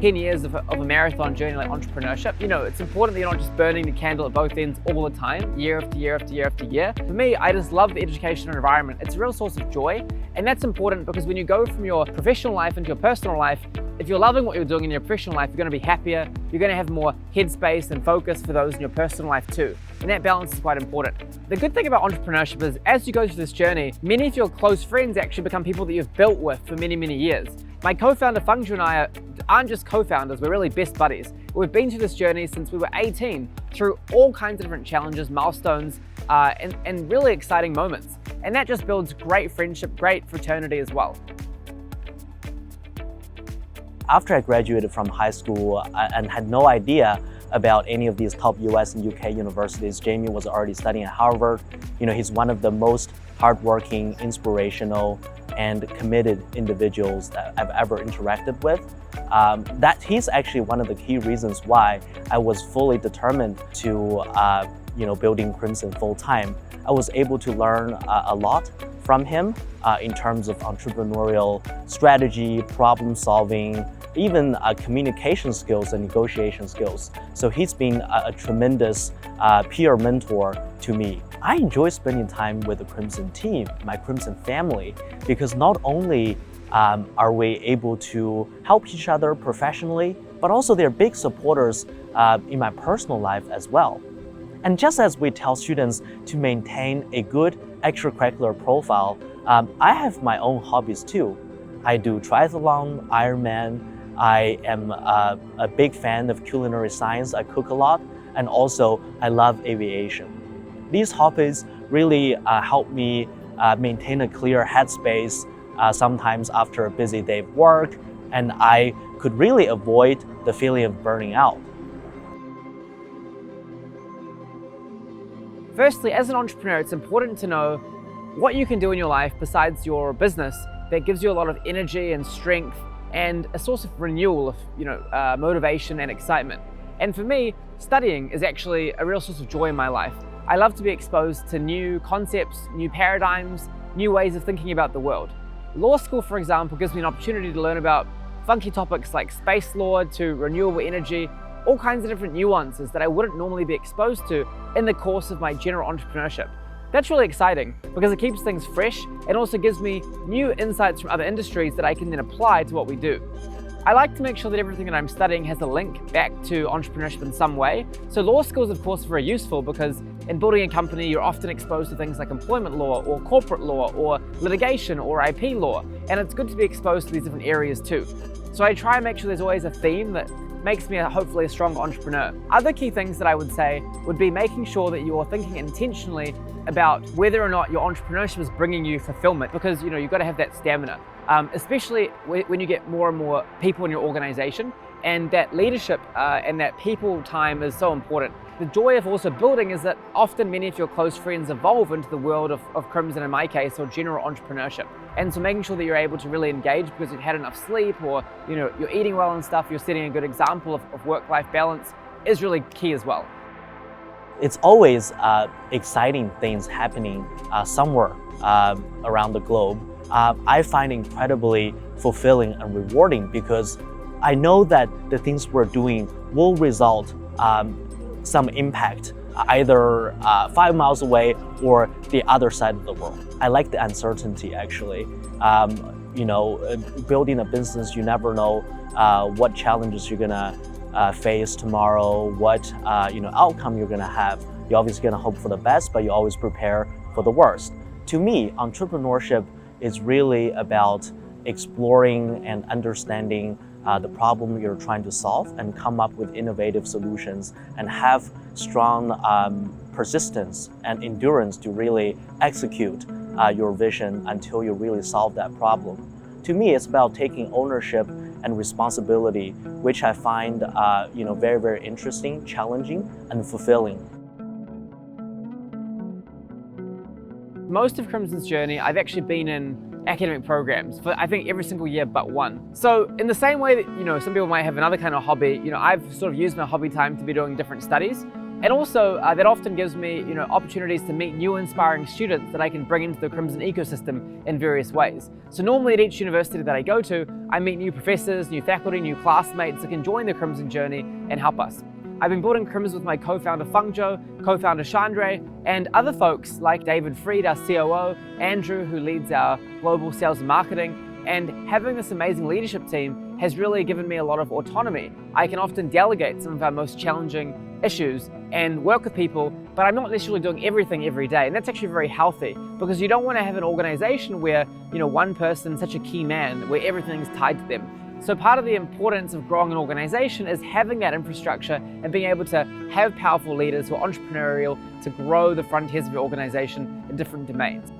10 years of a marathon journey like entrepreneurship, it's important that you're not just burning the candle at both ends all the time, year after year after year after year. For me, I just love the educational environment. It's a real source of joy, and that's important because when you go from your professional life into your personal life, if you're loving what you're doing in your professional life, you're going to be happier, you're going to have more headspace and focus for those in your personal life too. And that balance is quite important. The good thing about entrepreneurship is as you go through this journey, many of your close friends actually become people that you've built with for many, many years. My co-founder Fangzhou and I aren't just co-founders, we're really best buddies. We've been through this journey since we were 18, through all kinds of different challenges, milestones, and really exciting moments. And that just builds great friendship, great fraternity as well. After I graduated from high school and had no idea about any of these top US and UK universities, Jamie was already studying at Harvard. He's one of the most hardworking, inspirational, and committed individuals that I've ever interacted with. That he's actually one of the key reasons why I was fully determined to building Crimson full time. I was able to learn a lot from him in terms of entrepreneurial strategy, problem solving, even communication skills and negotiation skills. So he's been a tremendous peer mentor to me. I enjoy spending time with the Crimson team, my Crimson family, because not only are we able to help each other professionally, but also they're big supporters in my personal life as well. And just as we tell students to maintain a good extracurricular profile, I have my own hobbies too. I do triathlon, Ironman. I am a big fan of culinary science. I cook a lot, and also I love aviation. These hobbies really help me maintain a clear headspace sometimes after a busy day of work, and I could really avoid the feeling of burning out. Firstly, as an entrepreneur, it's important to know what you can do in your life besides your business that gives you a lot of energy and strength and a source of renewal of motivation and excitement. And for me, studying is actually a real source of joy in my life. I love to be exposed to new concepts, new paradigms, new ways of thinking about the world. Law school, for example, gives me an opportunity to learn about funky topics like space law to renewable energy, all kinds of different nuances that I wouldn't normally be exposed to in the course of my general entrepreneurship. That's really exciting because it keeps things fresh and also gives me new insights from other industries that I can then apply to what we do. I like to make sure that everything that I'm studying has a link back to entrepreneurship in some way. So law school is of course very useful because in building a company, you're often exposed to things like employment law or corporate law or litigation or IP law. And it's good to be exposed to these different areas too. So I try and make sure there's always a theme that makes me hopefully a strong entrepreneur. Other key things that I would say would be making sure that you're thinking intentionally about whether or not your entrepreneurship is bringing you fulfillment, because you've got to have that stamina, especially when you get more and more people in your organization, and that leadership and that people time is so important. The joy of also building is that often many of your close friends evolve into the world of Crimson, in my case, or general entrepreneurship. And so making sure that you're able to really engage because you've had enough sleep or you're eating well and stuff, you're setting a good example of work-life balance is really key as well. It's always exciting things happening somewhere around the globe. I find incredibly fulfilling and rewarding because I know that the things we're doing will result some impact either 5 miles away or the other side of the world. I like the uncertainty actually. Building a business, you never know what challenges you're gonna face tomorrow, what outcome you're gonna have. You're obviously gonna hope for the best, but you always prepare for the worst. To me, entrepreneurship is really about exploring and understanding the problem you're trying to solve and come up with innovative solutions and have strong persistence and endurance to really execute your vision until you really solve that problem. To me, it's about taking ownership and responsibility, which I find very, very interesting, challenging, and fulfilling. Most of Crimson's journey, I've actually been in academic programs for I think every single year but one. So in the same way that some people might have another kind of hobby, I've sort of used my hobby time to be doing different studies. And also, that often gives me, opportunities to meet new inspiring students that I can bring into the Crimson ecosystem in various ways. So normally at each university that I go to, I meet new professors, new faculty, new classmates that can join the Crimson journey and help us. I've been building Crims with my co-founder Fangzhou, co-founder Chandre, and other folks like David Freed, our COO, Andrew, who leads our global sales and marketing. And having this amazing leadership team has really given me a lot of autonomy. I can often delegate some of our most challenging issues and work with people, but I'm not necessarily doing everything every day. And that's actually very healthy, because you don't want to have an organization where, one person's such a key man, where everything's tied to them. So part of the importance of growing an organization is having that infrastructure and being able to have powerful leaders who are entrepreneurial to grow the frontiers of your organization in different domains.